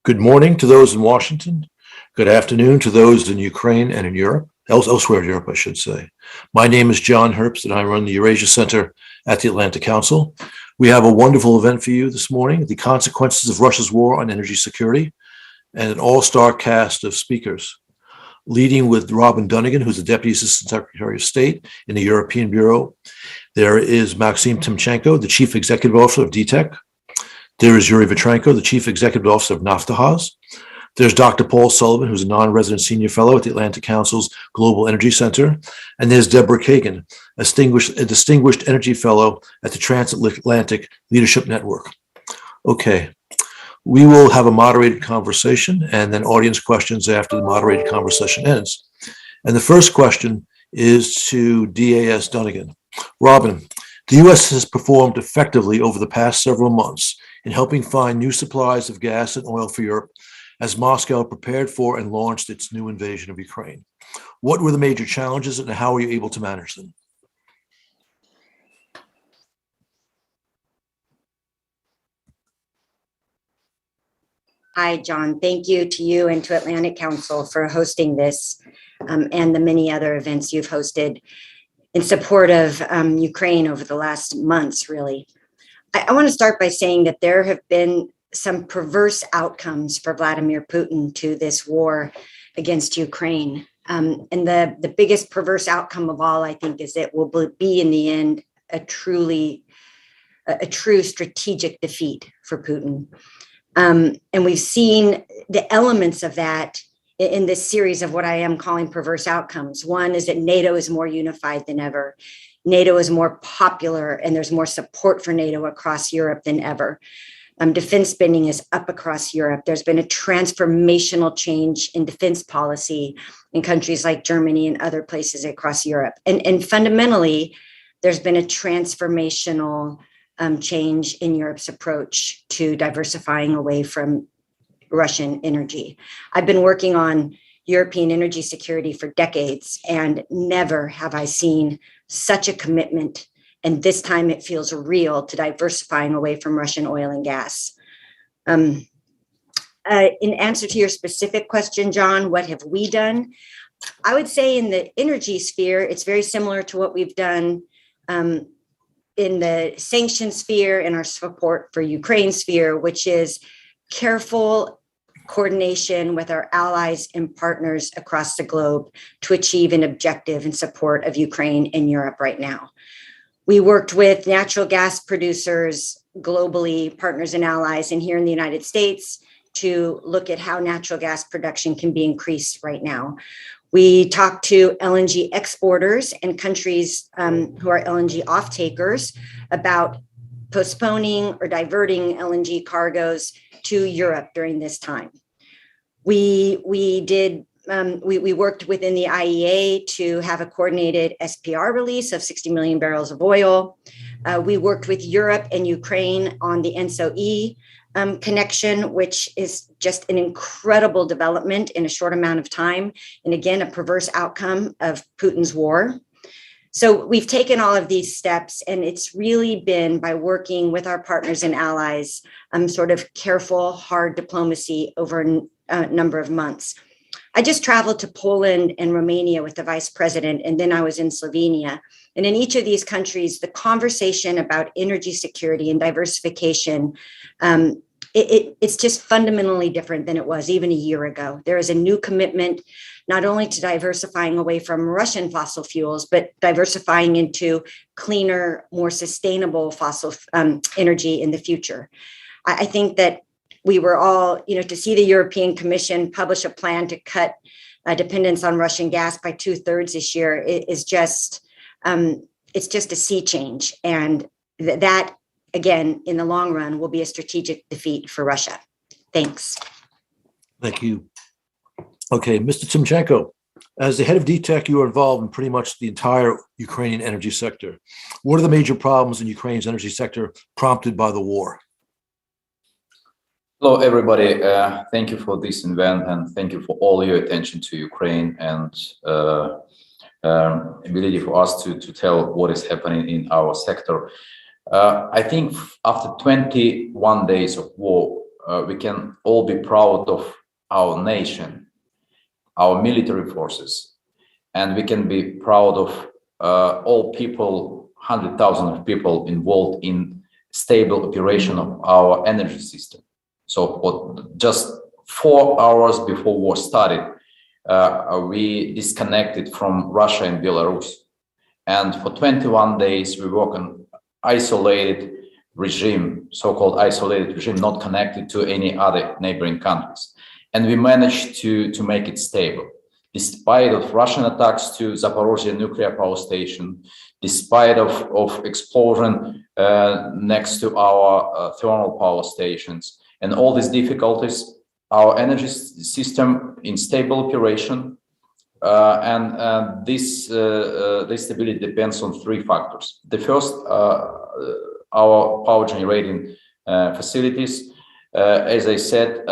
Good morning to those in Washington. Good afternoon to those in Ukraine and in Europe, elsewhere in Europe, I should say. My name is John Herbst, and I run the Eurasia Center at the Atlantic Council. We have a wonderful event for you this morning, the consequences of Russia's war on energy security, and an all-star cast of speakers. Leading with Robin Dunnigan, who's the Deputy Assistant Secretary of State in the European Bureau. There is Maxim Timchenko, the Chief Executive Officer of DTEC. There is Yuri Vitrenko, the Chief Executive Officer of Naftahaz. There's Dr. Paul Sullivan, who's a non-resident senior fellow at the Atlantic Council's Global Energy Center. And there's Deborah Kagan, a distinguished energy fellow at the Transatlantic Leadership Network. Okay, we will have a moderated conversation and then audience questions after the moderated conversation ends. And the first question is to DAS Dunnigan. Robin, the U.S. has performed effectively over the past several months in helping find new supplies of gas and oil for Europe as Moscow prepared for and launched its new invasion of Ukraine. What were the major challenges and how were you able to manage them? Hi, John. Thank you to you and to Atlantic Council for hosting this and the many other events you've hosted in support of Ukraine over the last months, really. I want to start by saying that there have been some perverse outcomes for Vladimir Putin to this war against Ukraine. And the biggest perverse outcome of all, I think, is it will be in the end a true strategic defeat for Putin. And we've seen the elements of that in this series of what I am calling perverse outcomes. One is that NATO is more unified than ever. NATO is more popular and there's more support for NATO across Europe than ever. Defense spending is up across Europe. There's been a transformational change in defense policy in countries like Germany and other places across Europe. And fundamentally, there's been a transformational change in Europe's approach to diversifying away from Russian energy. I've been working on European energy security for decades, and never have I seen such a commitment. And this time it feels real to diversifying away from Russian oil and gas. In answer to your specific question, John, what have we done? I would say in the energy sphere, it's very similar to what we've done in the sanction sphere and our support for Ukraine sphere, which is careful coordination with our allies and partners across the globe to achieve an objective in support of Ukraine and Europe right now. We worked with natural gas producers globally, partners and allies, and here in the United States to look at how natural gas production can be increased right now. We talked to LNG exporters and countries who are LNG off-takers about postponing or diverting LNG cargoes to Europe during this time. We worked within the IEA to have a coordinated SPR release of 60 million barrels of oil. We worked with Europe and Ukraine on the ENSO-E connection, which is just an incredible development in a short amount of time. And again, a perverse outcome of Putin's war. So we've taken all of these steps, and it's really been by working with our partners and allies, sort of careful, hard diplomacy over a number of months. I just traveled to Poland and Romania with the vice president, and then I was in Slovenia. And in each of these countries, the conversation about energy security and diversification, it's just fundamentally different than it was even a year ago. There is a new commitment not only to diversifying away from Russian fossil fuels, but diversifying into cleaner, more sustainable fossil energy in the future. I think that we were all, to see the European Commission publish a plan to cut dependence on Russian gas by 2/3 this year is just, it's just a sea change. And that, again, in the long run, will be a strategic defeat for Russia. Thanks. Thank you. Okay, Mr. Timchenko, as the head of DTEC, you are involved in pretty much the entire Ukrainian energy sector. What are the major problems in Ukraine's energy sector prompted by the war? Hello, everybody. Thank you for this event, and thank you for all your attention to Ukraine and ability for us to tell what is happening in our sector. I think after 21 days of war, we can all be proud of our nation, our military forces, and we can be proud of all people, 100,000 of people involved in stable operation of our energy system. So just 4 hours before war started, we disconnected from Russia and Belarus. And for 21 days, we work on isolated regime, so-called isolated regime, not connected to any other neighboring countries. And we managed to make it stable, despite of Russian attacks to Zaporozhye nuclear power station, despite of explosion next to our thermal power stations, and all these difficulties, our energy system in stable operation, and this stability depends on 3 factors. The first, our power generating facilities. As I said,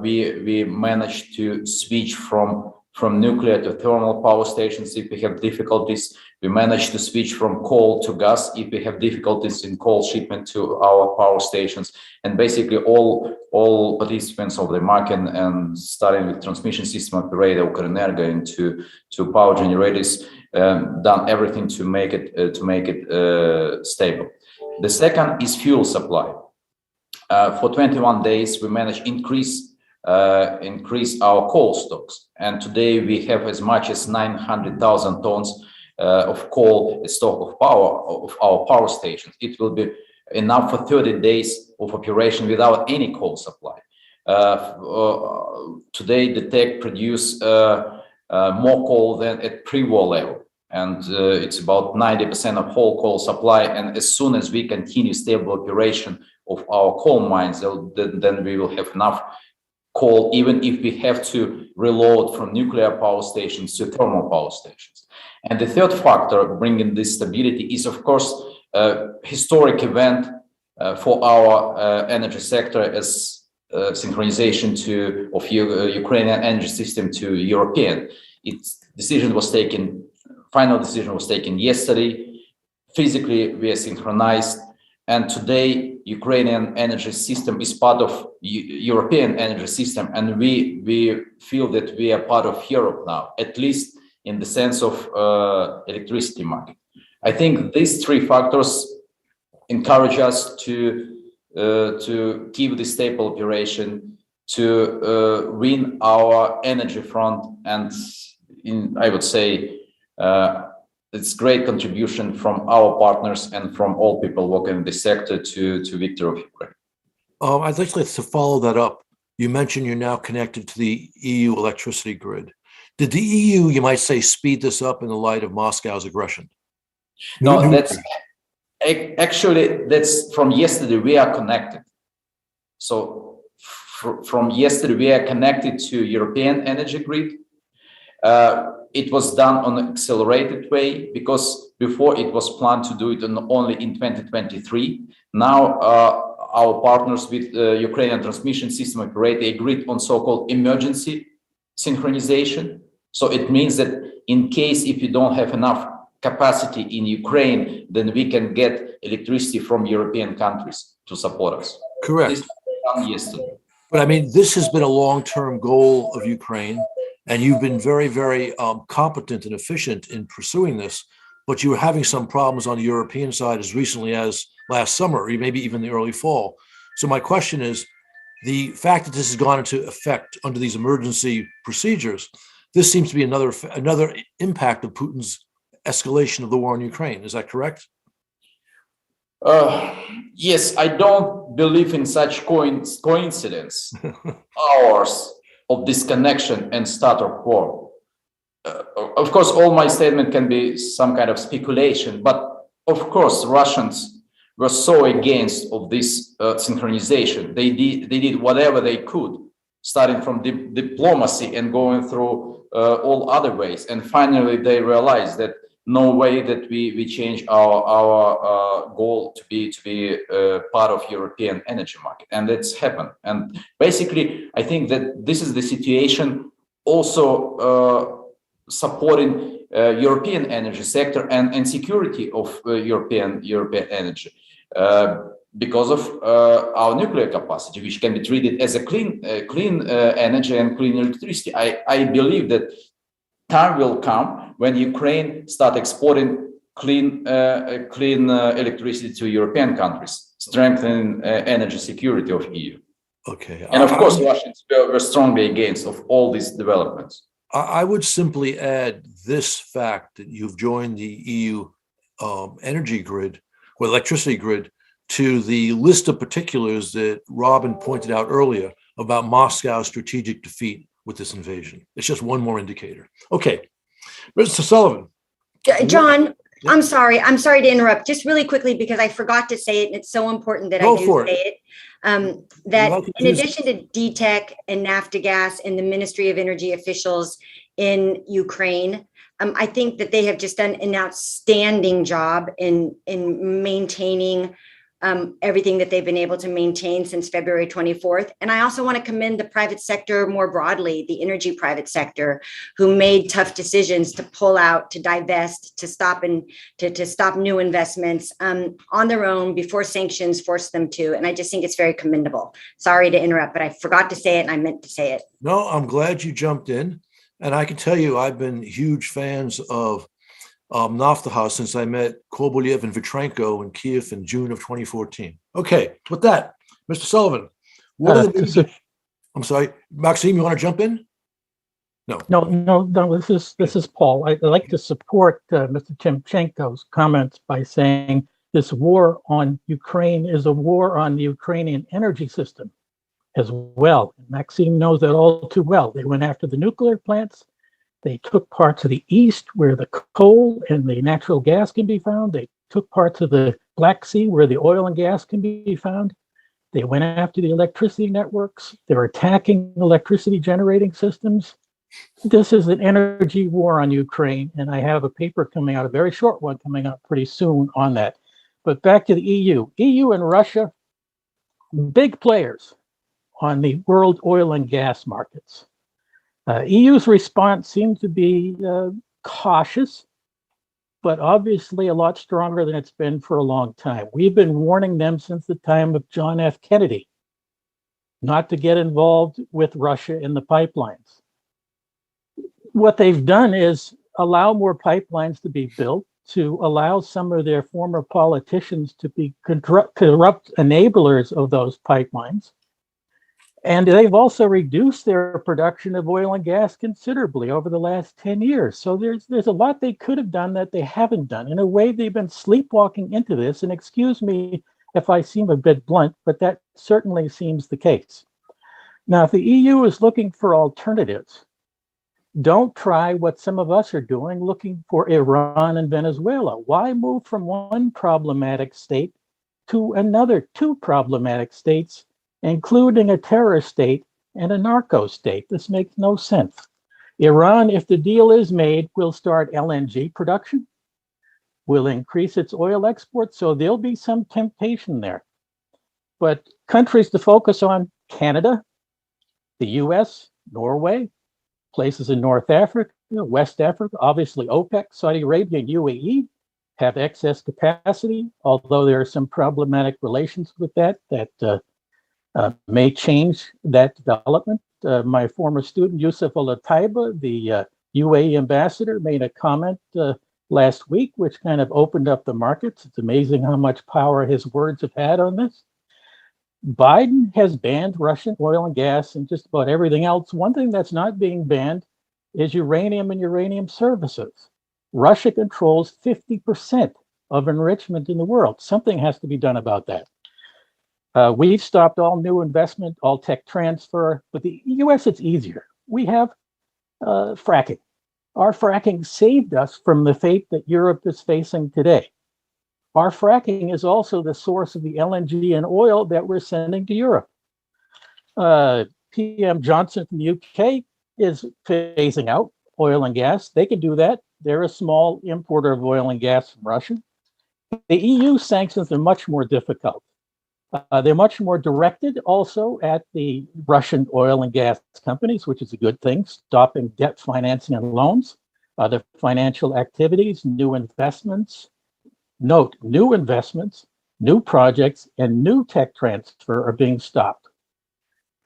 we managed to switch from nuclear to thermal power stations if we have difficulties. We managed to switch from coal to gas if we have difficulties in coal shipment to our power stations. And basically all participants of the market, and starting with transmission system operator, Ukrenergo, into power generators, done everything to make it stable. The second is fuel supply. For 21 days, we managed increase our coal stocks, and today we have as much as 900,000 tons of coal stock of our power stations. It will be enough for 30 days of operation without any coal supply. Today, the TEC produce more coal than at pre-war level, and it's about 90% of whole coal supply. And as soon as we continue stable operation of our coal mines, then we will have enough coal, even if we have to reload from nuclear power stations to thermal power stations. And the third factor bringing this stability is, of course, a historic event for our energy sector as synchronization of Ukrainian energy system to European. Final decision was taken yesterday. Physically, we are synchronized. And today, Ukrainian energy system is part of European energy system, and we feel that we are part of Europe now, at least in the sense of electricity market. I think these 3 factors encourage us to keep the stable operation, to win our energy front, and I would say it's great contribution from our partners and from all people working in this sector to victory of Ukraine. I'd like to follow that up. You mentioned you're now connected to the EU electricity grid. Did the EU, you might say, speed this up in the light of Moscow's aggression? No, that's from yesterday. We are connected. So from yesterday, we are connected to European energy grid. It was done on an accelerated way because before it was planned to do it only in 2023. Now our partners with Ukrainian transmission system operator agreed on so-called emergency synchronization. So it means that in case if you don't have enough capacity in Ukraine, then we can get electricity from European countries to support us. Correct. This was done yesterday. But I mean, this has been a long-term goal of Ukraine, and you've been very, very competent and efficient in pursuing this, but you were having some problems on the European side as recently as last summer, or maybe even the early fall. So my question is, the fact that this has gone into effect under these emergency procedures, this seems to be another impact of Putin's escalation of the war in Ukraine. Is that correct? Yes, I don't believe in such coincidence. Hours of disconnection and start of war. Of course, all my statement can be some kind of speculation, but of course, Russians were so against of this synchronization. They did whatever they could, starting from diplomacy and going through all other ways. And finally, they realized that no way that we change our goal to be part of European energy market, and that's happened. And basically, I think that this is the situation also supporting European energy sector and security of European energy. because of our nuclear capacity, which can be treated as a clean energy and clean electricity. I believe that time will come when Ukraine start exporting clean electricity to European countries, strengthening energy security of EU. Okay. And of course, Russians were strongly against of all these developments. I would simply add this fact that you've joined the EU energy grid or electricity grid to the list of particulars that Robin pointed out earlier about Moscow's strategic defeat with this invasion. It's just one more indicator. Okay, Mr. Sullivan. John, I'm sorry to interrupt. Just really quickly, because I forgot to say it, and it's so important that I do say it. That in addition to DTEC and Naftogaz and the Ministry of Energy officials in Ukraine, I think that they have just done an outstanding job in maintaining everything that they've been able to maintain since February 24th. And I also want to commend the private sector more broadly, the energy private sector, who made tough decisions to pull out, to divest, to stop to stop new investments on their own before sanctions forced them to. And I just think it's very commendable. Sorry to interrupt, but I forgot to say it and I meant to say it. No, I'm glad you jumped in. And I can tell you, I've been huge fans of Naftogaz since I met Kobolyev and Vitrenko in Kiev in June of 2014. Okay, with that, Mr. Sullivan, what are the I'm sorry, Maxime, you want to jump in? No. This is Paul. I'd like to support Mr. Timchenko's comments by saying this war on Ukraine is a war on the Ukrainian energy system as well. Maxime knows that all too well. They went after the nuclear plants. They took parts of the east where the coal and the natural gas can be found. They took parts of the Black Sea where the oil and gas can be found. They went after the electricity networks. They're attacking electricity generating systems. This is an energy war on Ukraine, and I have a paper coming out, a very short one coming out pretty soon on that. But back to the EU. EU and Russia, big players on the world oil and gas markets. EU's response seems to be cautious, but obviously a lot stronger than it's been for a long time. We've been warning them since the time of John F. Kennedy not to get involved with Russia in the pipelines. What they've done is allow more pipelines to be built, to allow some of their former politicians to be corrupt enablers of those pipelines. And they've also reduced their production of oil and gas considerably over the last 10 years. So there's a lot they could have done that they haven't done. In a way, they've been sleepwalking into this. And excuse me if I seem a bit blunt, but that certainly seems the case. Now, if the EU is looking for alternatives, don't try what some of us are doing, looking for Iran and Venezuela. Why move from one problematic state to another two problematic states, including a terror state and a narco state? This makes no sense. Iran, if the deal is made, will start LNG production, will increase its oil exports, so there'll be some temptation there. But countries to focus on: Canada, the US, Norway, places in North Africa, West Africa, obviously OPEC, Saudi Arabia, and UAE have excess capacity, although there are some problematic relations with that may change that development. My former student, Yusuf Al-Taiba, the UAE ambassador, made a comment last week, which kind of opened up the markets. It's amazing how much power his words have had on this. Biden has banned Russian oil and gas and just about everything else. One thing that's not being banned is uranium and uranium services. Russia controls 50% of enrichment in the world. Something has to be done about that. We've stopped all new investment, all tech transfer. But the US, it's easier. We have fracking. Our fracking saved us from the fate that Europe is facing today. Our fracking is also the source of the LNG and oil that we're sending to Europe. PM Johnson from the UK is phasing out oil and gas. They can do that. They're a small importer of oil and gas from Russia. The EU sanctions are much more difficult. They're much more directed also at the Russian oil and gas companies, which is a good thing, stopping debt financing and loans, other financial activities, new investments. Note, new investments New projects and new tech transfer are being stopped.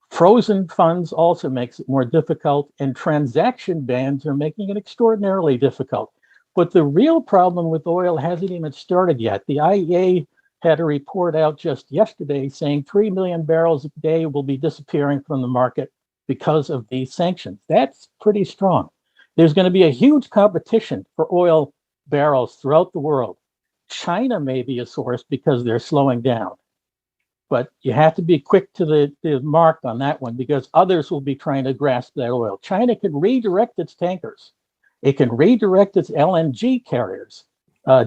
Frozen funds also makes it more difficult, and transaction bans are making it extraordinarily difficult. But the real problem with oil hasn't even started yet. The IEA had a report out just yesterday saying 3 million barrels a day will be disappearing from the market because of these sanctions. That's pretty strong. There's going to be a huge competition for oil barrels throughout the world. China may be a source because they're slowing down. But you have to be quick to the mark on that one because others will be trying to grasp that oil. China can redirect its tankers. It can redirect its LNG carriers.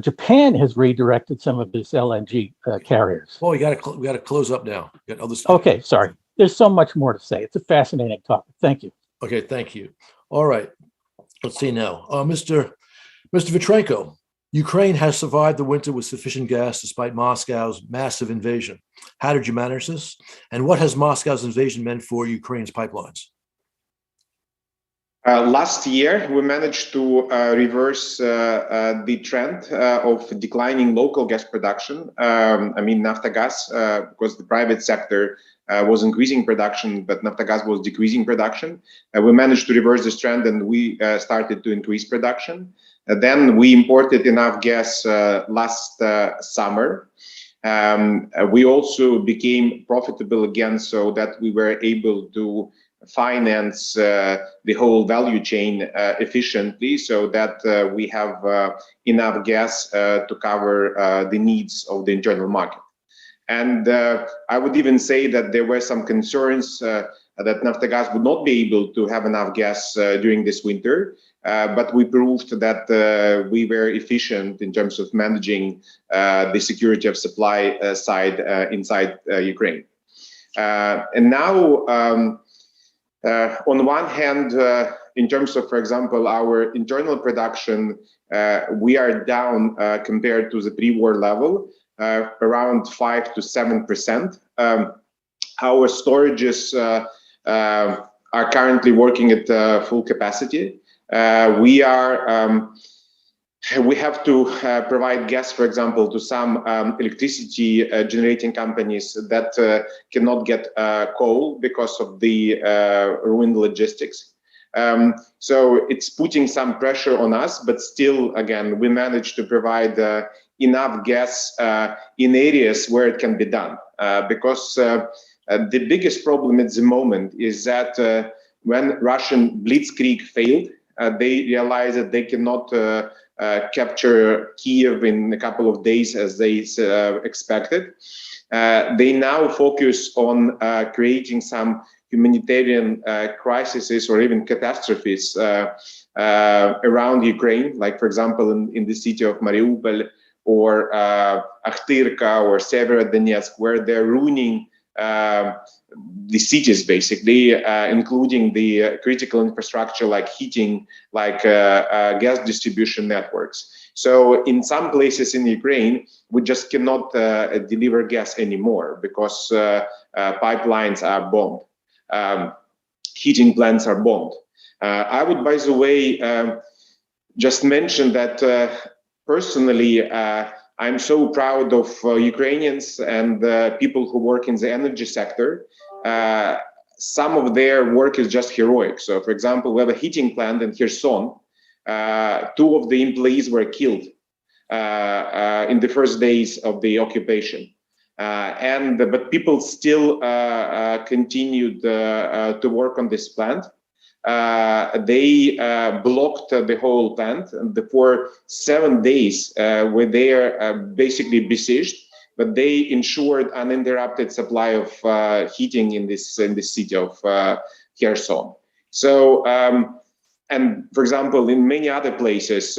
Japan has redirected some of its LNG carriers. Well, we got to close up now. We got other stuff. Okay, sorry. There's so much more to say. It's a fascinating topic. Thank you. Okay, thank you. All right. Let's see now. Mr. Vitrenko, Ukraine has survived the winter with sufficient gas despite Moscow's massive invasion. How did you manage this? And what has Moscow's invasion meant for Ukraine's pipelines? Last year, we managed to reverse the trend of declining local gas production. Naftogaz, because the private sector was increasing production, but Naftogaz was decreasing production. We managed to reverse this trend and we started to increase production. Then we imported enough gas last summer. We also became profitable again so that we were able to finance the whole value chain efficiently so that we have enough gas to cover the needs of the internal market. And I would even say that there were some concerns that Naftogaz would not be able to have enough gas during this winter, but we proved that we were efficient in terms of managing the security of supply side inside Ukraine. And now, on one hand, in terms of, for example, our internal production, we are down compared to the pre-war level, around 5 to 7%. Our storages are currently working at full capacity. We have to provide gas, for example, to some electricity generating companies that cannot get coal because of the ruined logistics. So it's putting some pressure on us, but still, again, we managed to provide enough gas in areas where it can be done. Because the biggest problem at the moment is that when Russian blitzkrieg failed, they realized that they cannot capture Kiev in a couple of days as they expected. They now focus on creating some humanitarian crises or even catastrophes around Ukraine, like, for example, in the city of Mariupol or Akhtirka or Severodonetsk, where they're ruining the cities, basically, including the critical infrastructure like heating, like gas distribution networks. So in some places in Ukraine, we just cannot deliver gas anymore because pipelines are bombed. Heating plants are bombed. I would, by the way, just mention that personally, I'm so proud of Ukrainians and people who work in the energy sector. Some of their work is just heroic. So, for example, we have a heating plant in Kherson. 2 of the employees were killed in the first days of the occupation. But people still continued to work on this plant. They blocked the whole plant, and for 7 days were there basically besieged, but they ensured uninterrupted supply of heating in this city of Kherson. So, and for example, in many other places,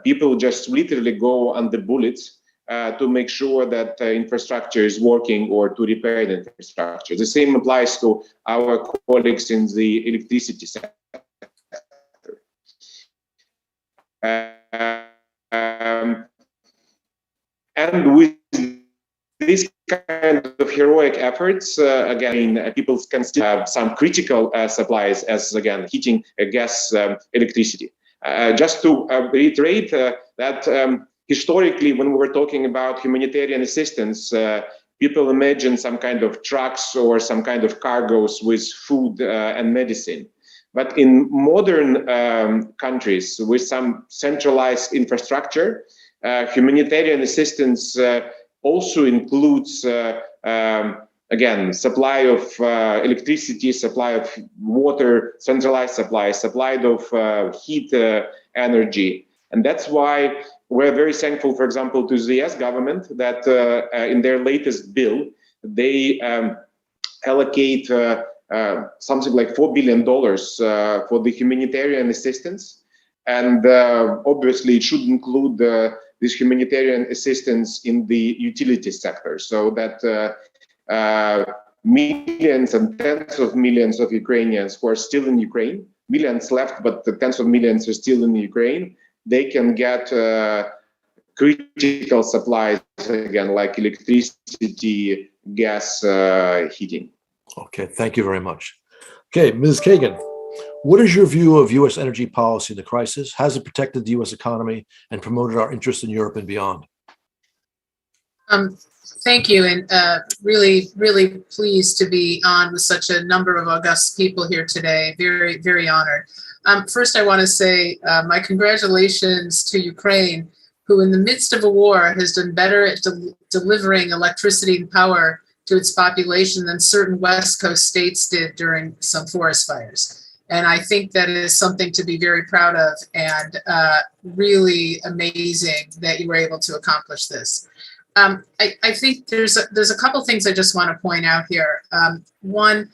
people just literally go under bullets to make sure that infrastructure is working or to repair the infrastructure. The same applies to our colleagues in the electricity sector. And with this kind of heroic efforts, again, people can still have some critical supplies as, again, heating, gas, electricity. Just to reiterate that historically, when we were talking about humanitarian assistance, people imagine some kind of trucks or some kind of cargoes with food and medicine. But in modern countries with some centralized infrastructure, humanitarian assistance also includes, again, supply of electricity, supply of water, centralized supply of heat energy. And that's why we're very thankful, for example, to the US government that in their latest bill, they allocate something like $4 billion for the humanitarian assistance. And obviously, it should include this humanitarian assistance in the utility sector, so that millions and tens of millions of Ukrainians who are still in Ukraine, millions left, but the tens of millions are still in Ukraine, they can get critical supplies, again, like electricity, gas, heating. Okay, thank you very much. Okay, Ms. Kagan, what is your view of U.S. energy policy in the crisis? Has it protected the U.S. economy and promoted our interests in Europe and beyond? Thank you, and really, really pleased to be on with such a number of august people here today. Very, very honored. First, I want to say my congratulations to Ukraine, who in the midst of a war has done better at delivering electricity and power to its population than certain West Coast states did during some forest fires. And I think that is something to be very proud of, and really amazing that you were able to accomplish this. I think there's a couple things I just want to point out here. One,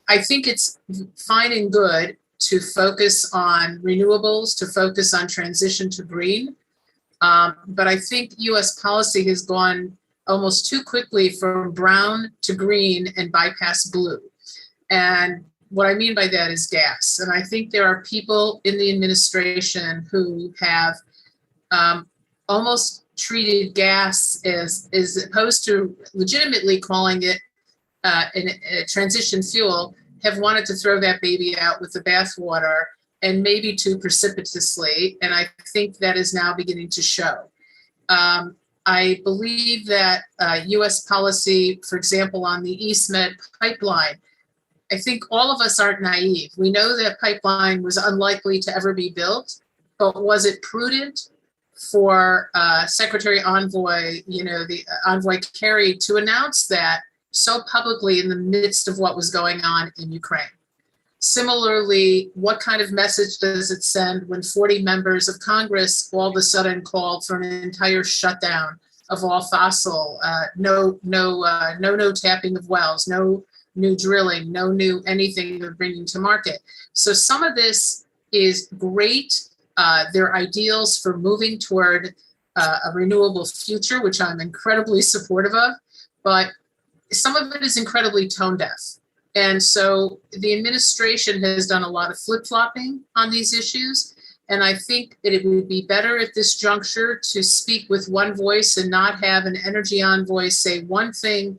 I think it's fine and good to focus on renewables, to focus on transition to green. But I think US policy has gone almost too quickly from brown to green and bypass blue. And what I mean by that is gas. And I think there are people in the administration who have almost treated gas as opposed to legitimately calling it a transition fuel, have wanted to throw that baby out with the bathwater, and maybe too precipitously. And I think that is now beginning to show. I believe that US policy, for example, on the EastMed pipeline, I think all of us aren't naive. We know that pipeline was unlikely to ever be built, but was it prudent for Secretary Envoy, the Envoy Kerry, to announce that so publicly in the midst of what was going on in Ukraine? Similarly, what kind of message does it send when 40 members of Congress all of a sudden called for an entire shutdown of all fossil, no tapping of wells, no new drilling, no new anything they're bringing to market? So some of this is great. They're ideals for moving toward a renewable future, which I'm incredibly supportive of, but some of it is incredibly tone deaf. And so the administration has done a lot of flip-flopping on these issues. And I think that it would be better at this juncture to speak with one voice and not have an energy envoy say one thing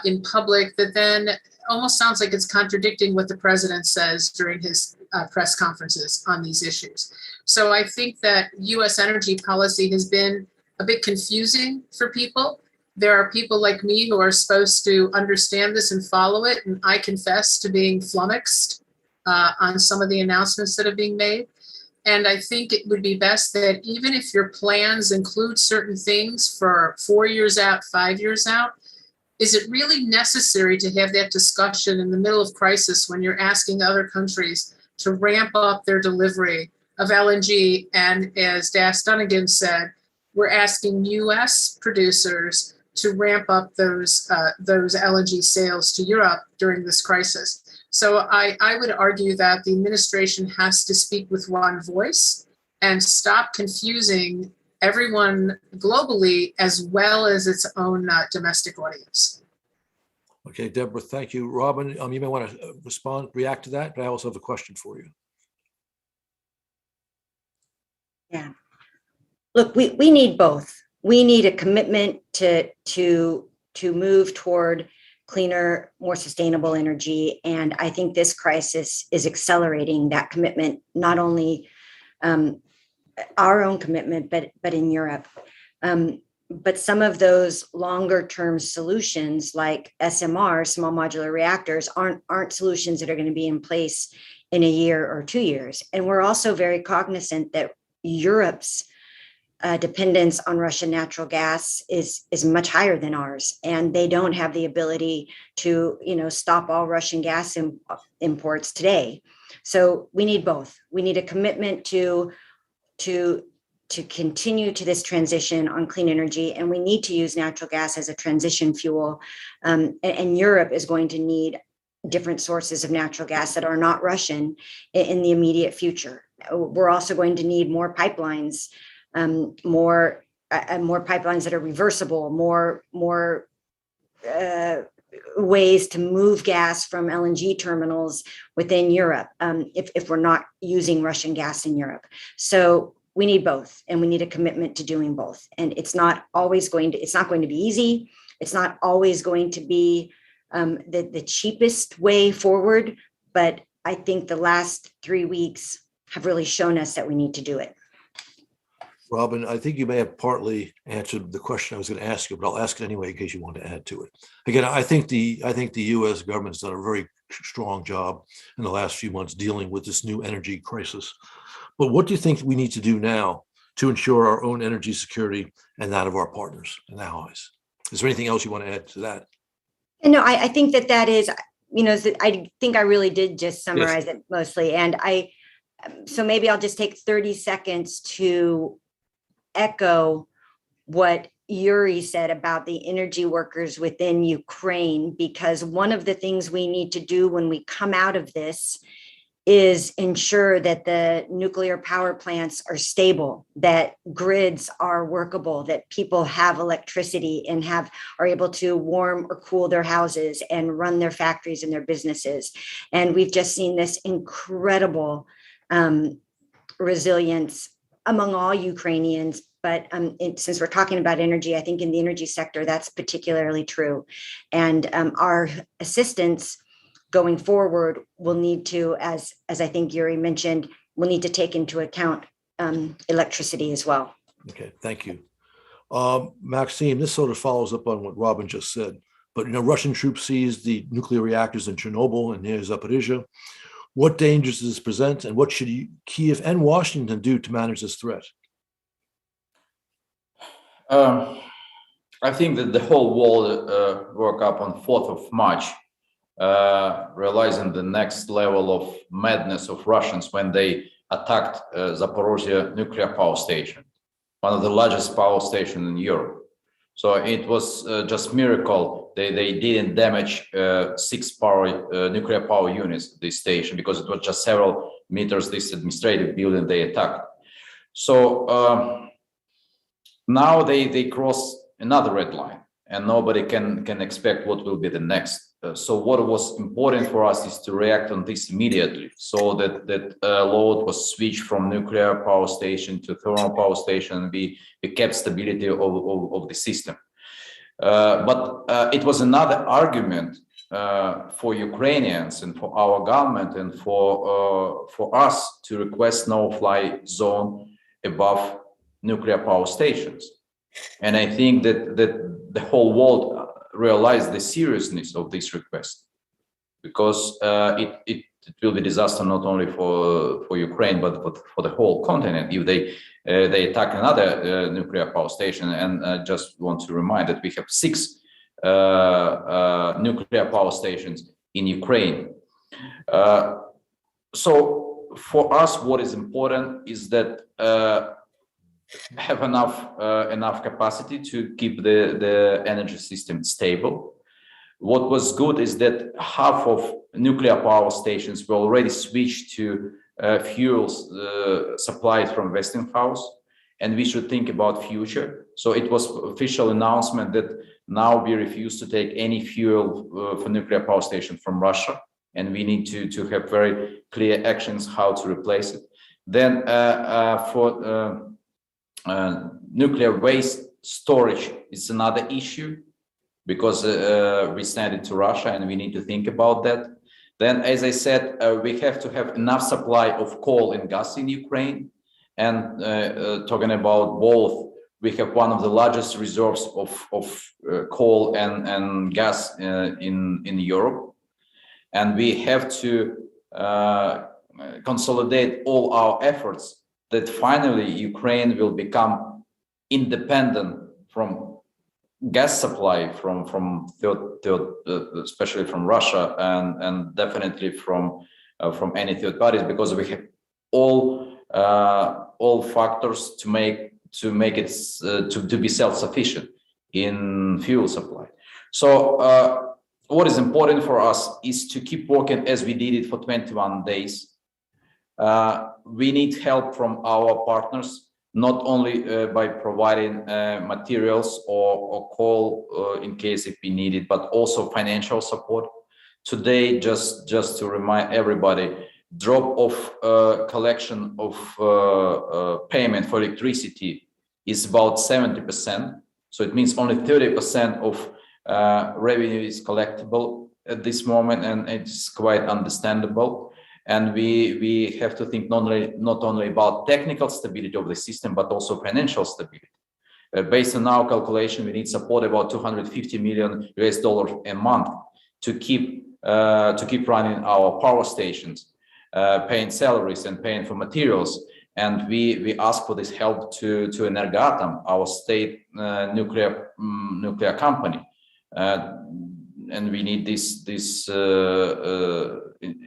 in public that then almost sounds like it's contradicting what the president says during his press conferences on these issues. So I think that US energy policy has been a bit confusing for people. There are people like me who are supposed to understand this and follow it, and I confess to being flummoxed on some of the announcements that are being made. And I think it would be best that even if your plans include certain things for 4 years out, 5 years out, is it really necessary to have that discussion in the middle of crisis when you're asking other countries to ramp up their delivery of LNG? And as Das Dunnigan said, we're asking US producers to ramp up those LNG sales to Europe during this crisis. So I would argue that the administration has to speak with one voice and stop confusing everyone globally as well as its own domestic audience. Okay, Deborah, thank you. Robin, you may want to react to that, but I also have a question for you. Yeah. Look, we need both. We need a commitment to move toward cleaner, more sustainable energy. And I think this crisis is accelerating that commitment, not only our own commitment, but in Europe. But some of those longer term solutions like SMR, small modular reactors, aren't solutions that are going to be in place in a year or 2 years. And we're also very cognizant that Europe's dependence on Russian natural gas is much higher than ours, and they don't have the ability to, stop all Russian gas imports today. So we need both. We need a commitment to continue to this transition on clean energy, and we need to use natural gas as a transition fuel. And Europe is going to need different sources of natural gas that are not Russian in the immediate future. We're also going to need more pipelines, more pipelines that are reversible, more ways to move gas from LNG terminals within Europe, if we're not using Russian gas in Europe. So we need both, and we need a commitment to doing both. And it's not going to be easy. It's not always going to be the cheapest way forward, but I think the last 3 weeks have really shown us that we need to do it. Robin, I think you may have partly answered the question I was going to ask you, but I'll ask it anyway in case you want to add to it. Again, I think the U.S. government's done a very strong job in the last few months dealing with this new energy crisis. But what do you think we need to do now to ensure our own energy security and that of our partners and allies? Is there anything else you want to add to that? No, I think that is, I think I really did just summarize it mostly. And so maybe I'll just take 30 seconds to echo what Yuri said about the energy workers within Ukraine, because one of the things we need to do when we come out of this is ensure that the nuclear power plants are stable, that grids are workable, that people have electricity and are able to warm or cool their houses and run their factories and their businesses. And we've just seen this incredible resilience among all Ukrainians. But since we're talking about energy, I think in the energy sector, that's particularly true. And our assistance going forward will need to, as I think Yuri mentioned, we'll need to take into account electricity as well. Okay, thank you. Maxime, this sort of follows up on what Robin just said, but Russian troops seized the nuclear reactors in Chernobyl and near Zaporizhia. What dangers does this present, and what should Kyiv and Washington do to manage this threat? I think that the whole world woke up on 4th of March, realizing the next level of madness of Russians when they attacked Zaporizhia nuclear power station, one of the largest power stations in Europe. So it was just miracle they didn't damage 6 nuclear power units at this station, because it was just several meters this administrative building they attacked. So now they cross another red line, and nobody can expect what will be the next. So what was important for us is to react on this immediately, so that load was switched from nuclear power station to thermal power station, and we kept stability of the system. But it was another argument for Ukrainians and for our government and for us to request no-fly zone above nuclear power stations. And I think that the whole world realized the seriousness of this request, because it will be disaster not only for Ukraine but for the whole continent if they attack another nuclear power station. And I just want to remind that we have 6 nuclear power stations in Ukraine. So for us, what is important is that have enough capacity to keep the energy system stable. What was good is that half of nuclear power stations were already switched to fuels supplied from Westinghouse, and we should think about future. So it was official announcement that now we refuse to take any fuel for nuclear power station from Russia, and we need to have very clear actions how to replace it. Then for nuclear waste storage is another issue, because we send it to Russia and we need to think about that. Then, as I said, we have to have enough supply of coal and gas in Ukraine. And talking about both, we have one of the largest reserves of coal and gas in Europe. And we have to consolidate all our efforts that finally Ukraine will become independent from gas supply from especially from Russia and definitely from any third parties, because we have all factors to make it to be self-sufficient in fuel supply. So what is important for us is to keep working as we did it for 21 days. We need help from our partners, not only by providing materials or coal in case if we need it, but also financial support. Today, just to remind everybody, drop of collection of payment for electricity is about 70%. So it means only 30% of revenue is collectible at this moment, and it's quite understandable. And we have to think not only about technical stability of the system, but also financial stability. Based on our calculation, we need support about $250 million a month to keep running our power stations, paying salaries and paying for materials. And we ask for this help to Energatom, our state nuclear company. And we need this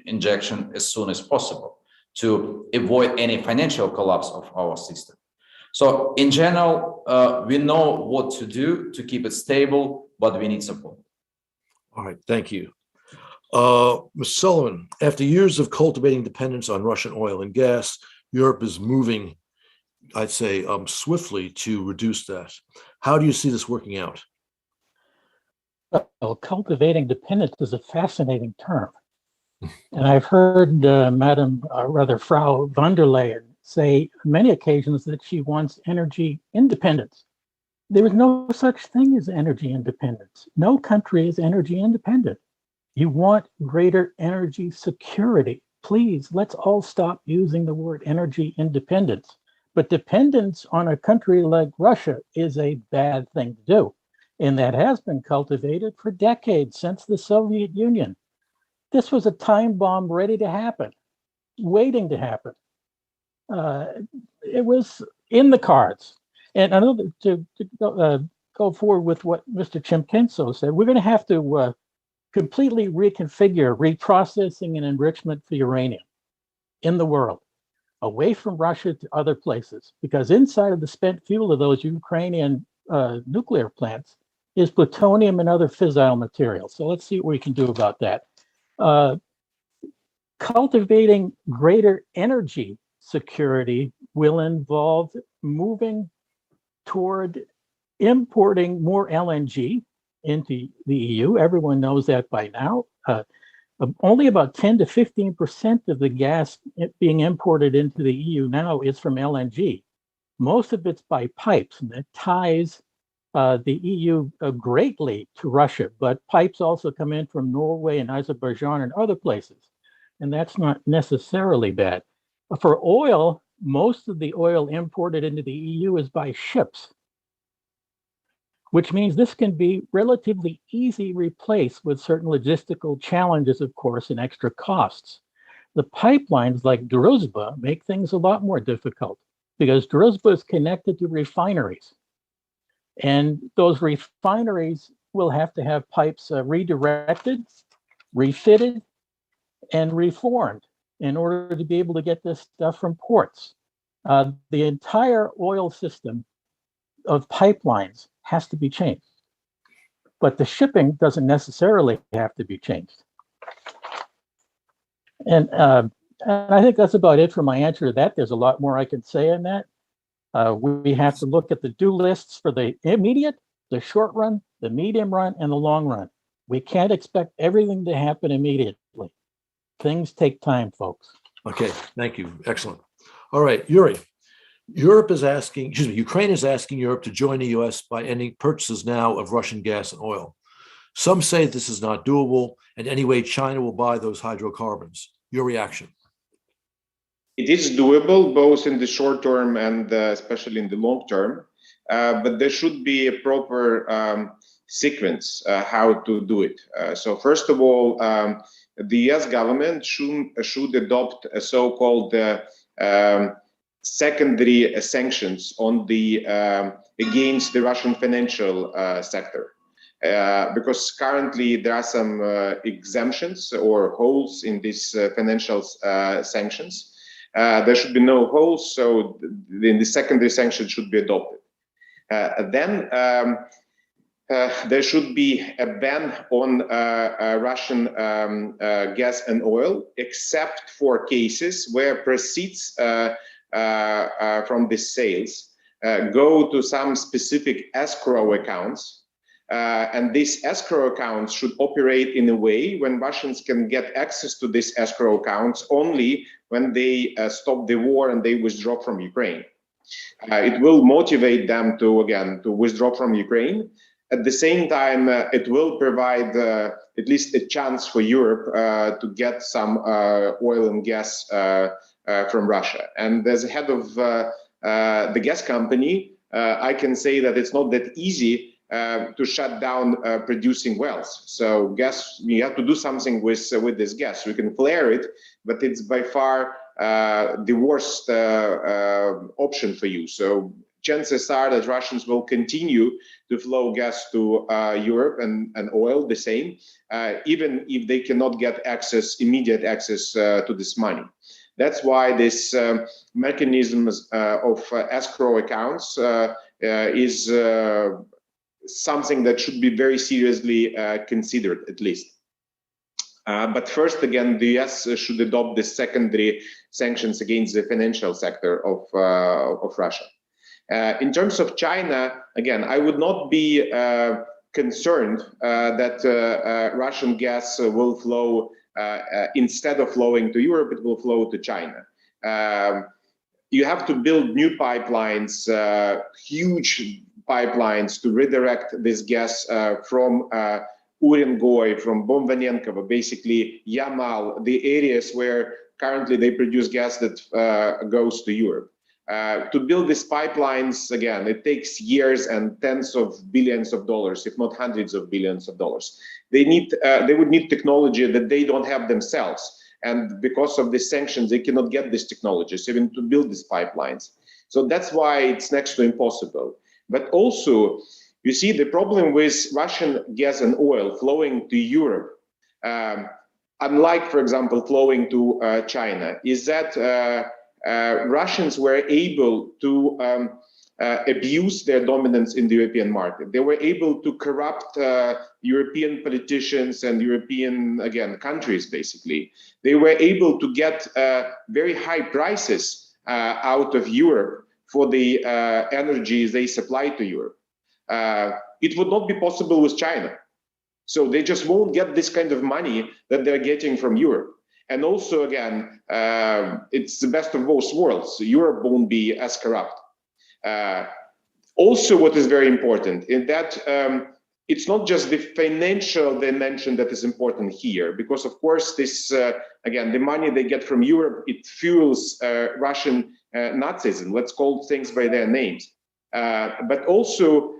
injection as soon as possible to avoid any financial collapse of our system. So in general, we know what to do to keep it stable, but we need support. All right, thank you. Ms. Sullivan, after years of cultivating dependence on Russian oil and gas, Europe is moving, I'd say, swiftly to reduce that. How do you see this working out? Well, cultivating dependence is a fascinating term. And I've heard Frau von der Leyen say on many occasions that she wants energy independence. There is no such thing as energy independence. No country is energy independent. You want greater energy security. Please, let's all stop using the word energy independence. But dependence on a country like Russia is a bad thing to do. And that has been cultivated for decades, since the Soviet Union. This was a time bomb ready to happen, waiting to happen. It was in the cards. And another to go forward with what Mr. Chimchenko said, we're going to have to completely reconfigure reprocessing and enrichment for uranium in the world, away from Russia to other places, because inside of the spent fuel of those Ukrainian nuclear plants is plutonium and other fissile materials. So let's see what we can do about that. Cultivating greater energy security will involve moving toward importing more LNG into the EU. Everyone knows that by now. Only about 10 to 15% of the gas being imported into the EU now is from LNG. Most of it's by pipes, and that ties the EU greatly to Russia, but pipes also come in from Norway and Azerbaijan and other places, and that's not necessarily bad. For oil, most of the oil imported into the EU is by ships, which means this can be relatively easy replaced with certain logistical challenges, of course, and extra costs. The pipelines like Druzhba make things a lot more difficult because Druzhba is connected to refineries. And those refineries will have to have pipes redirected, refitted, and reformed in order to be able to get this stuff from ports. The entire oil system of pipelines has to be changed, but the shipping doesn't necessarily have to be changed. And I think that's about it for my answer to that. There's a lot more I can say on that. We have to look at the do lists for the immediate, the short run, the medium run, and the long run. We can't expect everything to happen immediately. Things take time, folks. Okay, thank you. Excellent. All right, Yuri. Ukraine is asking Europe to join the US by ending purchases now of Russian gas and oil. Some say this is not doable, and anyway, China will buy those hydrocarbons. Your reaction? It is doable both in the short term and especially in the long term, but there should be a proper sequence how to do it. So first of all, the US government should adopt a so-called secondary sanctions on the against the Russian financial sector. Because currently there are some exemptions or holes in these financial sanctions. There should be no holes, so the secondary sanctions should be adopted. Then there should be a ban on Russian gas and oil, except for cases where proceeds from the sales go to some specific escrow accounts. And these escrow accounts should operate in a way when Russians can get access to these escrow accounts only when they stop the war and they withdraw from Ukraine. It will motivate them to, again, to withdraw from Ukraine. At the same time, it will provide at least a chance for Europe to get some oil and gas from Russia. And as a head of the gas company, I can say that it's not that easy to shut down producing wells. So gas, you have to do something with this gas. We can flare it, but it's by far the worst option for you. So chances are that Russians will continue to flow gas to Europe and oil the same, even if they cannot get access, immediate access to this money. That's why this mechanism of escrow accounts is something that should be very seriously considered, at least. But first, again, the US should adopt the secondary sanctions against the financial sector of Russia. In terms of China, again, I would not be concerned that Russian gas will flow, instead of flowing to Europe, it will flow to China. You have to build new pipelines, huge pipelines to redirect this gas from Urengoy, from Bomvanenkovo, basically Yamal, the areas where currently they produce gas that goes to Europe. To build these pipelines, again, it takes years and tens of billions of dollars, if not hundreds of billions of dollars. They would need technology that they don't have themselves. And because of the sanctions, they cannot get these technologies, even to build these pipelines. So that's why it's next to impossible. But also, you see, the problem with Russian gas and oil flowing to Europe, unlike, for example, flowing to China, is that Russians were able to abuse their dominance in the European market. They were able to corrupt European politicians and European, again, countries, basically. They were able to get very high prices out of Europe for the energy they supply to Europe. It would not be possible with China. So they just won't get this kind of money that they're getting from Europe. And also, again, it's the best of both worlds. Europe won't be as corrupt. Also, what is very important is that it's not just the financial dimension that is important here, because of course this, again, the money they get from Europe, it fuels Russian Nazism. Let's call things by their names. But also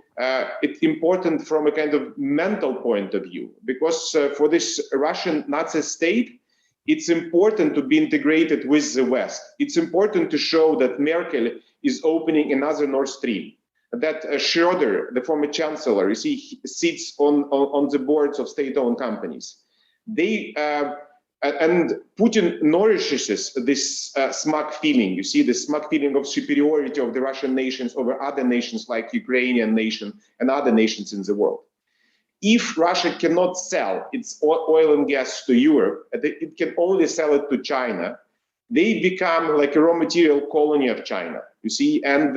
it's important from a kind of mental point of view, because for this Russian Nazi state, it's important to be integrated with the West. It's important to show that Merkel is opening another Nord Stream, that Schroeder, the former chancellor, you see, sits on the boards of state-owned companies. They and Putin nourishes this smug feeling. You see, the smug feeling of superiority of the Russian nations over other nations like Ukrainian nation and other nations in the world. If Russia cannot sell its oil and gas to Europe, it can only sell it to China. They become like a raw material colony of China, you see. And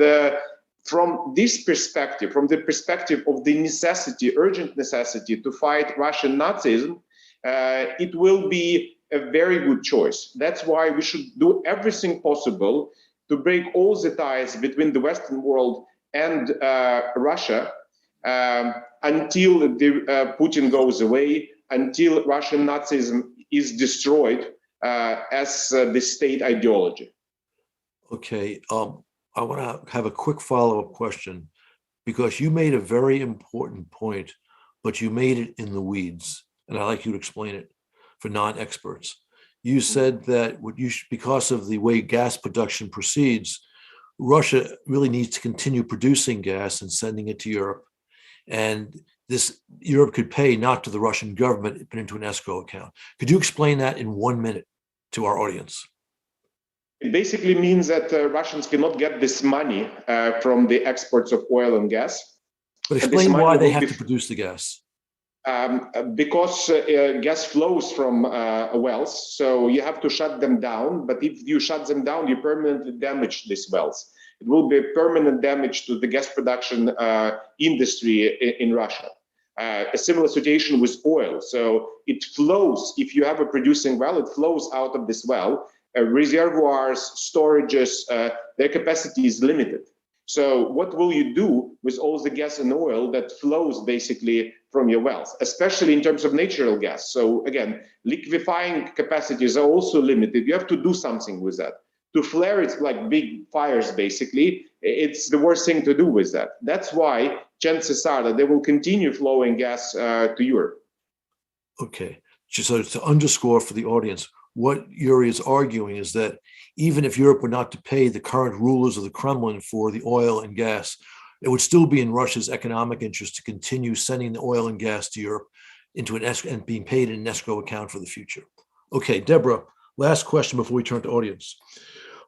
from this perspective, from the perspective of the necessity, urgent necessity to fight Russian Nazism, it will be a very good choice. That's why we should do everything possible to break all the ties between the Western world and Russia until Putin goes away, until Russian Nazism is destroyed as the state ideology. Okay, I want to have a quick follow-up question because you made a very important point, but you made it in the weeds, and I'd like you to explain it for non-experts. You said that because of the way gas production proceeds, Russia really needs to continue producing gas and sending it to Europe. And this Europe could pay not to the Russian government, but into an escrow account. Could you explain that in 1 minute to our audience? It basically means that Russians cannot get this money from the exports of oil and gas. But explain why they have to produce the gas. Because gas flows from wells, so you have to shut them down. But if you shut them down, you permanently damage these wells. It will be permanent damage to the gas production industry in Russia. A similar situation with oil. So it flows, if you have a producing well, it flows out of this well. Reservoirs, storages, their capacity is limited. So what will you do with all the gas and oil that flows basically from your wells, especially in terms of natural gas? So again, liquefying capacities are also limited. You have to do something with that. To flare it's like big fires, basically. It's the worst thing to do with that. That's why chances are that they will continue flowing gas to Europe. Okay, so to underscore for the audience, what Yuri is arguing is that even if Europe were not to pay the current rulers of the Kremlin for the oil and gas, it would still be in Russia's economic interest to continue sending the oil and gas to Europe into an escrow and being paid in an escrow account for the future. Okay, Deborah, last question before we turn to audience.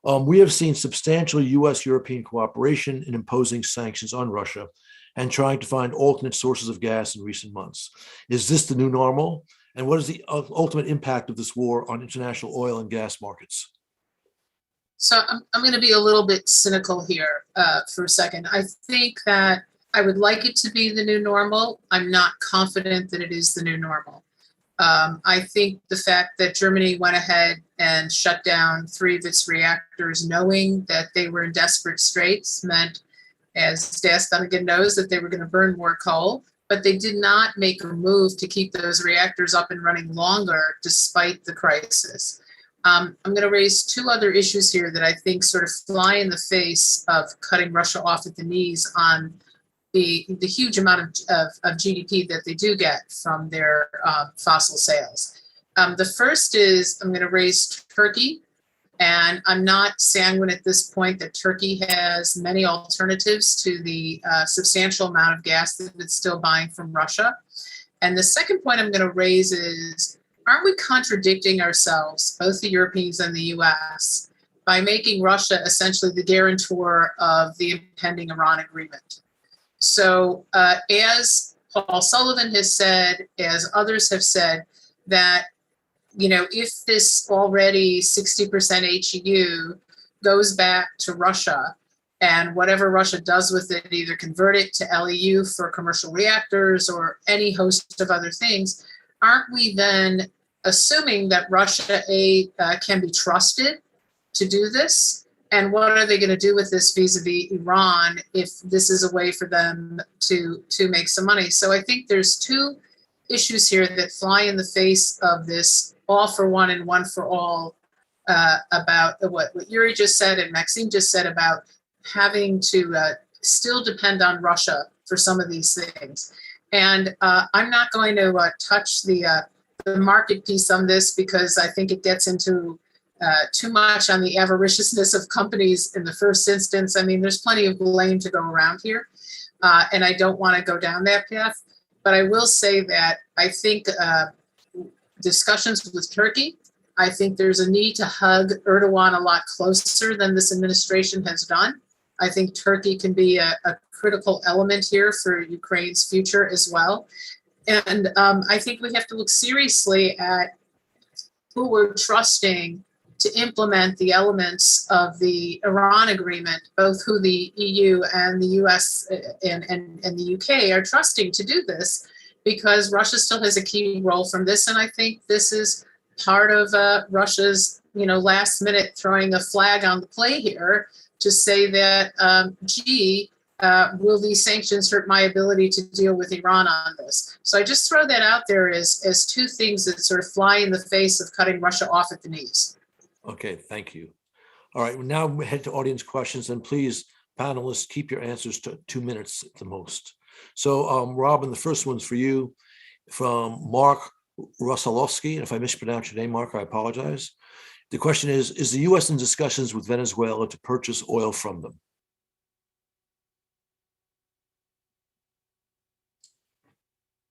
We have seen substantial US-European cooperation in imposing sanctions on Russia and trying to find alternate sources of gas in recent months. Is this the new normal? And what is the ultimate impact of this war on international oil and gas markets? So I'm going to be a little bit cynical here for a second. I think that I would like it to be the new normal. I'm not confident that it is the new normal. I think the fact that Germany went ahead and shut down 3 of its reactors, knowing that they were in desperate straits, meant, as Das Dunnigan knows, that they were going to burn more coal. But they did not make a move to keep those reactors up and running longer despite the crisis. I'm going to raise 2 other issues here that I think sort of fly in the face of cutting Russia off at the knees on the huge amount of GDP that they do get from their fossil sales. The first is I'm going to raise Turkey. And I'm not sanguine at this point that Turkey has many alternatives to the substantial amount of gas that it's still buying from Russia. And the second point I'm going to raise is, aren't we contradicting ourselves, both the Europeans and the US, by making Russia essentially the guarantor of the impending Iran agreement? So as Paul Sullivan has said, as others have said, that if this already 60% HEU goes back to Russia and whatever Russia does with it, either convert it to LEU for commercial reactors or any host of other things, aren't we then assuming that Russia can be trusted to do this? And what are they going to do with this vis-a-vis Iran if this is a way for them to make some money? So I think there's 2 issues here that fly in the face of this all for one and one for all about what Yuri just said and Maxime just said about having to still depend on Russia for some of these things. And I'm not going to touch the market piece on this because I think it gets into too much on the avariciousness of companies in the first instance. I mean, there's plenty of blame to go around here, and I don't want to go down that path. But I will say that I think discussions with Turkey, I think there's a need to hug Erdogan a lot closer than this administration has done. I think Turkey can be a critical element here for Ukraine's future as well. And I think we have to look seriously at who we're trusting to implement the elements of the Iran agreement, both who the EU and the US and the UK are trusting to do this, because Russia still has a key role from this. And I think this is part of Russia's, last minute throwing a flag on the play here to say that, will these sanctions hurt my ability to deal with Iran on this? So I just throw that out there as 2 things that sort of fly in the face of cutting Russia off at the knees. Okay, thank you. All right, now we head to audience questions, and please, panelists, keep your answers to 2 minutes at the most. So, Robin, the first one's for you from Mark Rusalowski. If I mispronounce your name, Mark, I apologize. The question is the U.S. in discussions with Venezuela to purchase oil from them?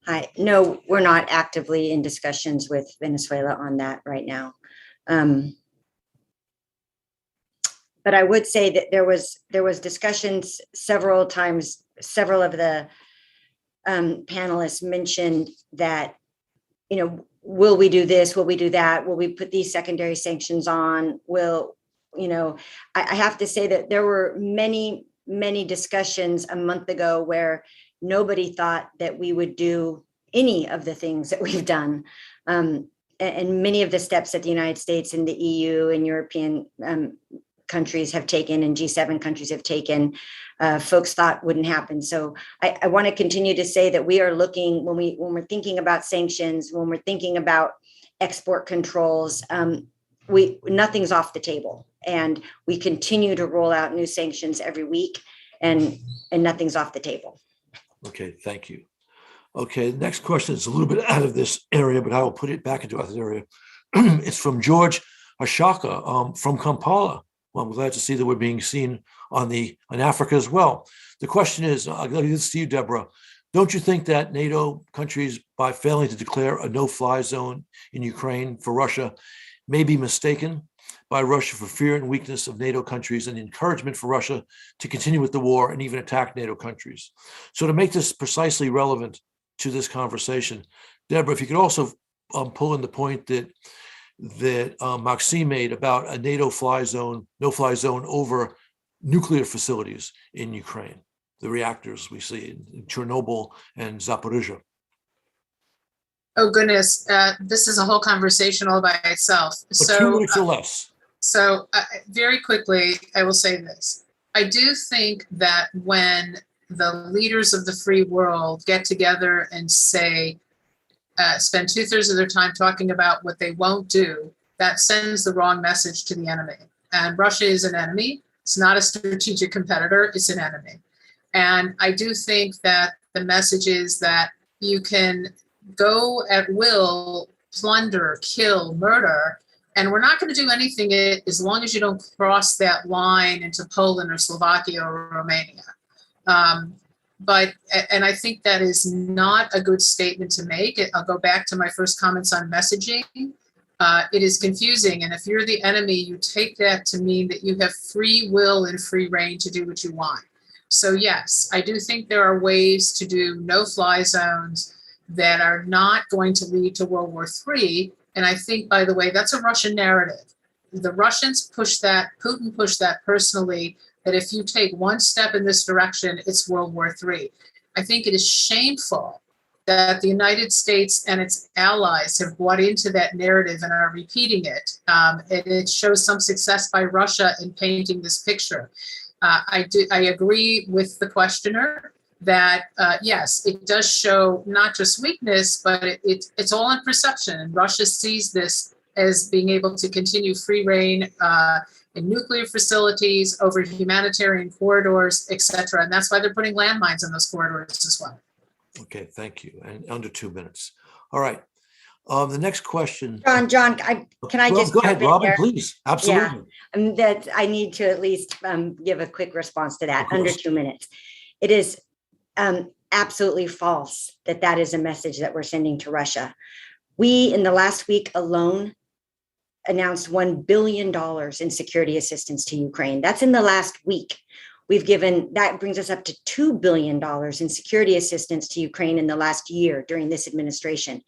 Hi. No, we're not actively in discussions with Venezuela on that right now. But I would say that there was discussions several times. Several of the panelists mentioned that, you know, will we do this? Will we do that? Will we put these secondary sanctions on? Will, you know, I have to say that there were many discussions a month ago where nobody thought that we would do any of the things that we've done. And many of the steps that the United States and the EU and European countries have taken and G7 countries have taken, folks thought wouldn't happen. So I want to continue to say that we are looking, when we're thinking about sanctions, when we're thinking about export controls, nothing's off the table. And we continue to roll out new sanctions every week, and nothing's off the table. Okay, thank you. Okay, the next question is a little bit out of this area, but I will put it back into this area. It's from George Ashaka from Kampala. Well, I'm glad to see that we're being seen on Africa as well. The question is, I'll give this to you, Deborah. Don't you think that NATO countries, by failing to declare a no-fly zone in Ukraine for Russia, may be mistaken by Russia for fear and weakness of NATO countries and encouragement for Russia to continue with the war and even attack NATO countries? So to make this precisely relevant to this conversation, Deborah, if you could also pull in the point that Maxime made about a NATO no-fly zone over nuclear facilities in Ukraine, the reactors we see in Chernobyl and Zaporizhzhia. Oh, goodness. This is a whole conversation all by itself. But 2 minutes or less. So very quickly, I will say this. I do think that when the leaders of the free world get together and say, spend 2/3 of their time talking about what they won't do, that sends the wrong message to the enemy. And Russia is an enemy. It's not a strategic competitor. It's an enemy. And I do think that the message is that you can go at will, plunder, kill, murder, and we're not going to do anything as long as you don't cross that line into Poland or Slovakia or Romania. And I think that is not a good statement to make. I'll go back to my first comments on messaging. It is confusing. And if you're the enemy, you take that to mean that you have free will and free reign to do what you want. So yes, I do think there are ways to do no-fly zones that are not going to lead to World War III. And I think, by the way, that's a Russian narrative. The Russians push that, Putin pushed that personally, that if you take one step in this direction, it's World War III. I think it is shameful that the United States and its allies have bought into that narrative and are repeating it. And it shows some success by Russia in painting this picture. I agree with the questioner that, yes, it does show not just weakness, but it's all in perception. And Russia sees this as being able to continue free reign in nuclear facilities, over humanitarian corridors, et cetera. And that's why they're putting landmines in those corridors as well. Okay, thank you. And under 2 minutes. All right. The next question. John, can I just go ahead, Robin, there? please. Absolutely. Yeah, that I need to at least give a quick response to that under 2 minutes. It is absolutely false that is a message that we're sending to Russia. We, in the last week alone, announced $1 billion in security assistance to Ukraine. That's in the last week. That brings us up to $2 billion in security assistance to Ukraine in the last year during this administration.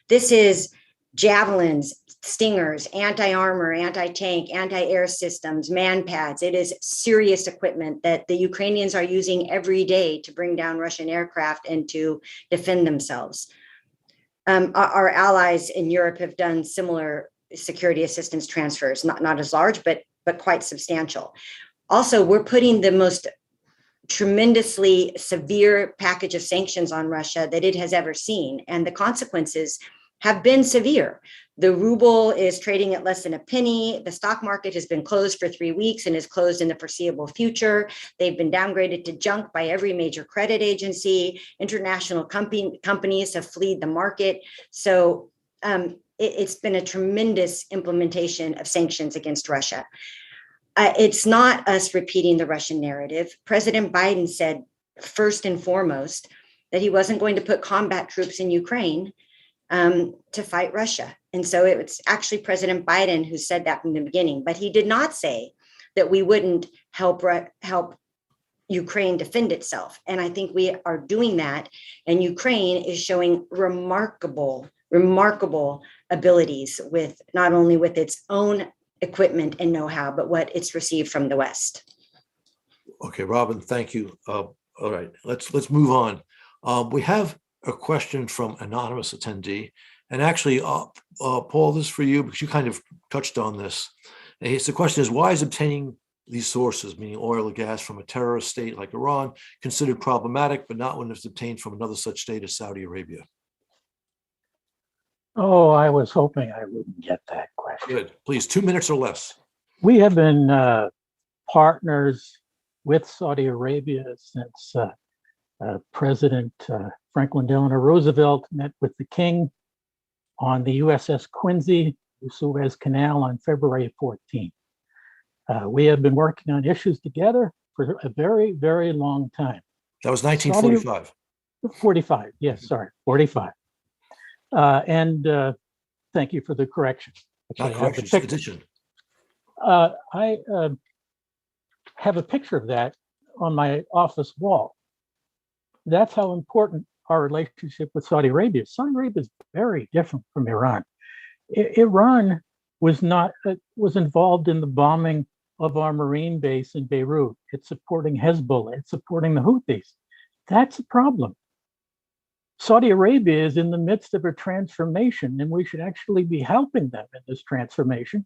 This is javelins, stingers, anti-armor, anti-tank, anti-air systems, man-pads. It is serious equipment that the Ukrainians are using every day to bring down Russian aircraft and to defend themselves. Our allies in Europe have done similar security assistance transfers, not as large, but quite substantial. Also, we're putting the most tremendously severe package of sanctions on Russia that it has ever seen. And the consequences have been severe. The ruble is trading at less than a penny. The stock market has been closed for 3 weeks and is closed in the foreseeable future. They've been downgraded to junk by every major credit agency. International companies have fled the market. So it's been a tremendous implementation of sanctions against Russia. It's not us repeating the Russian narrative. President Biden said, first and foremost, that he wasn't going to put combat troops in Ukraine to fight Russia. And so it's actually President Biden who said that from the beginning, but he did not say that we wouldn't help Ukraine defend itself. And I think we are doing that. And Ukraine is showing remarkable abilities with not only with its own equipment and know-how, but what it's received from the West. Okay, Robin, thank you. All right, let's move on. We have a question from anonymous attendee, and actually, Paul, this is for you because you kind of touched on this. The question is, why is obtaining these sources, meaning oil or gas, from a terrorist state like Iran, considered problematic, but not when it's obtained from another such state as Saudi Arabia? Oh, I was hoping I wouldn't get that question. Good. Please, 2 minutes or less. We have been partners with Saudi Arabia since President Franklin Delano Roosevelt met with the king on the USS Quincy, the Suez Canal, on February 14th. We have been working on issues together for a very, very long time. That was 1945. 45, yes, sorry, 45. And thank you for the correction. Not correction, addition. I have a picture of that on my office wall. That's how important our relationship with Saudi Arabia is. Saudi Arabia is very different from Iran. Iran was involved in the bombing of our Marine base in Beirut. It's supporting Hezbollah. It's supporting the Houthis. That's a problem. Saudi Arabia is in the midst of a transformation, and we should actually be helping them in this transformation,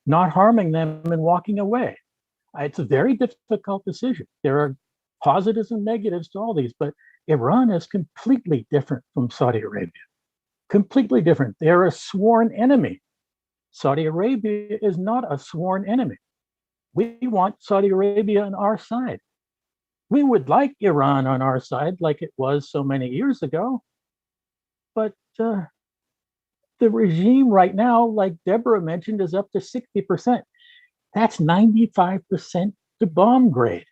not harming them and walking away. It's a very difficult decision. There are positives and negatives to all these, but Iran is completely different from Saudi Arabia. Completely different. They're a sworn enemy. Saudi Arabia is not a sworn enemy. We want Saudi Arabia on our side. We would like Iran on our side like it was so many years ago. But the regime right now, like Deborah mentioned, is up to 60%. That's 95% to bomb grade.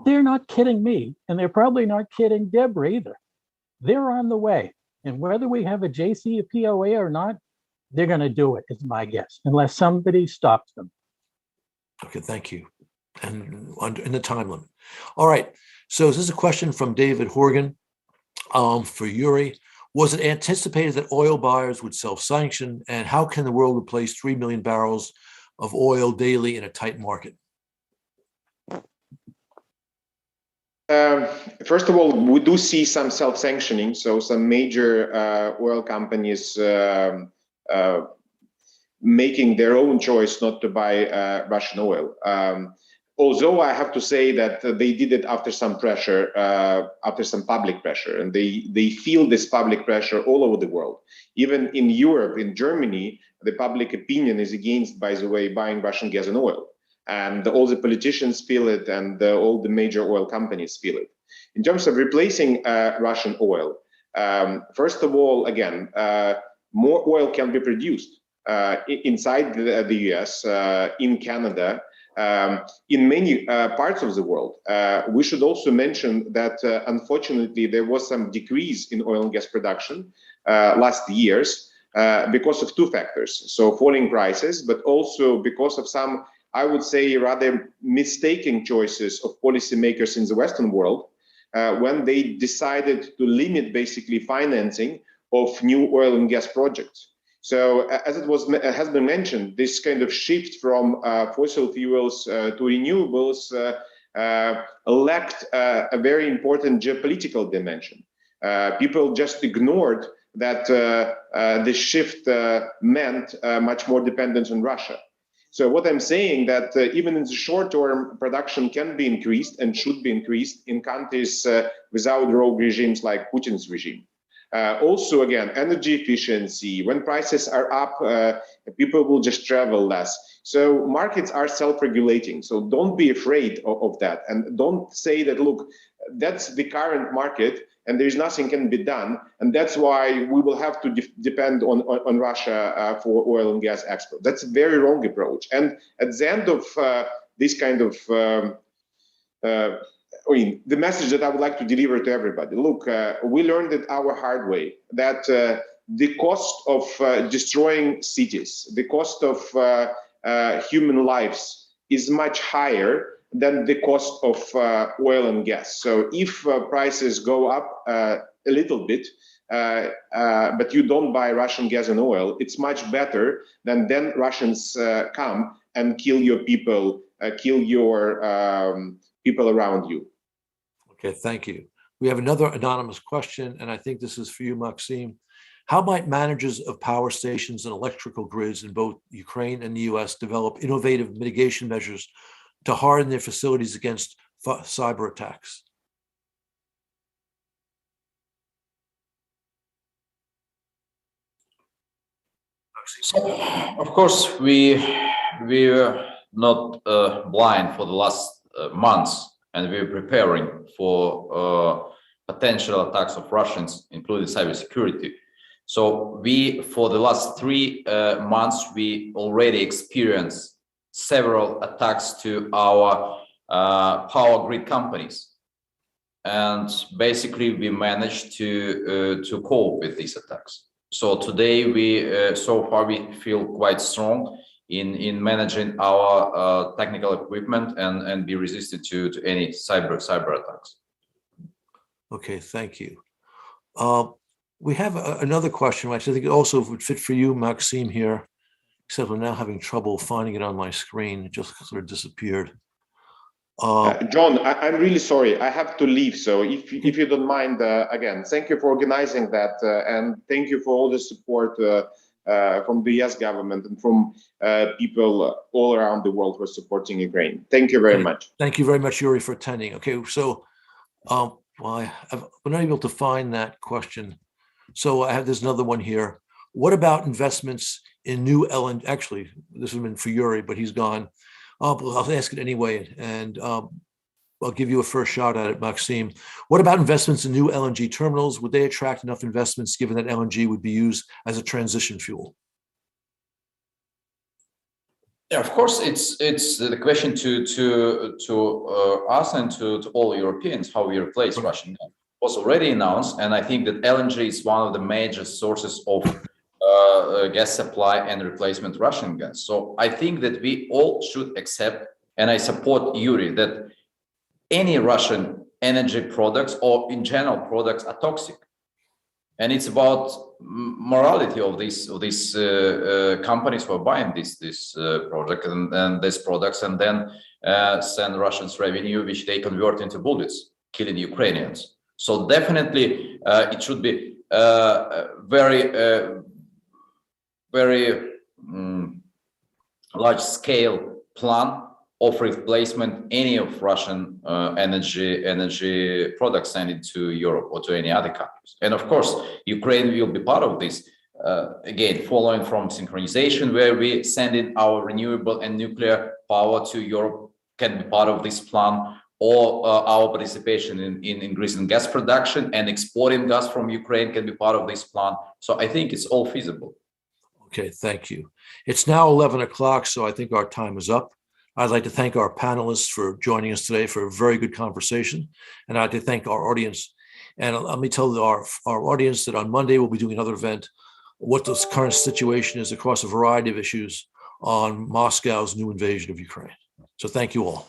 They're not kidding me, and they're probably not kidding Deborah either. They're on the way. And whether we have a JCPOA or not, they're going to do it, is my guess, unless somebody stops them. Okay, thank you. And in the time limit. All right. So this is a question from David Horgan for Yuri. Was it anticipated that oil buyers would self-sanction? And how can the world replace 3 million barrels of oil daily in a tight market? First of all, we do see some self-sanctioning. So some major oil companies making their own choice not to buy Russian oil. Although I have to say that they did it after some pressure, after some public pressure, and they feel this public pressure all over the world. Even in Europe, in Germany, the public opinion is against, by the way, buying Russian gas and oil. And all the politicians feel it, and all the major oil companies feel it. In terms of replacing Russian oil, first of all, again, more oil can be produced inside the US, in Canada, in many parts of the world. We should also mention that, unfortunately, there was some decrease in oil and gas production last years because of two factors. So falling prices, but also because of some, I would say, rather mistaken choices of policymakers in the Western world when they decided to limit basically financing of new oil and gas projects. So as has been mentioned, this kind of shift from fossil fuels to renewables lacked a very important geopolitical dimension. People just ignored that the shift meant much more dependence on Russia. So what I'm saying that even in the short term, production can be increased and should be increased in countries without rogue regimes like Putin's regime. Also, again, energy efficiency. When prices are up, people will just travel less. So markets are self-regulating. So don't be afraid of that. And don't say that, look, that's the current market and there's nothing can be done. And that's why we will have to depend on Russia for oil and gas export. That's a very wrong approach. And at the end of this kind of the message that I would like to deliver to everybody. Look, we learned it our hard way that the cost of destroying cities, the cost of human lives is much higher than the cost of oil and gas. So if prices go up a little bit, but you don't buy Russian gas and oil, it's much better than then Russians come and kill your people, kill your people around you. Okay, thank you. We have another anonymous question, and I think this is for you, Maxime. How might managers of power stations and electrical grids in both Ukraine and the US develop innovative mitigation measures to harden their facilities against cyber attacks? So, of course, we were not blind for the last months, and we're preparing for potential attacks of Russians, including cybersecurity. So for the last 3 months, we already experienced several attacks to our power grid companies, and basically we managed to cope with these attacks. So today so far we feel quite strong in managing our technical equipment and be resistant to any cyber attacks. Okay, thank you. We have another question, which I think also would fit for you, Maxime, here, except I'm now having trouble finding it on my screen. It just sort of disappeared. John, I'm really sorry. I have to leave. So if you don't mind, again, thank you for organizing that. And thank you for all the support from the US government and from people all around the world who are supporting Ukraine. Thank you very much. Thank you very much, Yuri, for attending. Okay, so well, I've been unable to find that question. So there's another one here. What about investments in new LNG? Actually, this has been for Yuri, but he's gone. I'll ask it anyway, and I'll give you a first shot at it, Maxime. What about investments in new LNG terminals? Would they attract enough investments given that LNG would be used as a transition fuel? Yeah, of course, it's the question to us and to all Europeans how we replace Russian gas. It was already announced, and I think that LNG is one of the major sources of gas supply and replacement Russian gas. So I think that we all should accept, and I support Yuri, that any Russian energy products or in general products are toxic. And it's about morality of these companies who are buying this product and these products, and then send Russians revenue, which they convert into bullets, killing Ukrainians. So definitely it should be very large scale plan of replacement any of Russian energy products sent to Europe or to any other countries. And of course, Ukraine will be part of this, again, following from synchronization, where we send in our renewable and nuclear power to Europe can be part of this plan, or our participation in increasing gas production and exporting gas from Ukraine can be part of this plan. So I think it's all feasible. Okay, thank you. It's now 11 o'clock, so I think our time is up. I'd like to thank our panelists for joining us today for a very good conversation. And I'd like to thank our audience. And let me tell our audience that on Monday, we'll be doing another event, what the current situation is across a variety of issues on Moscow's new invasion of Ukraine. So thank you all.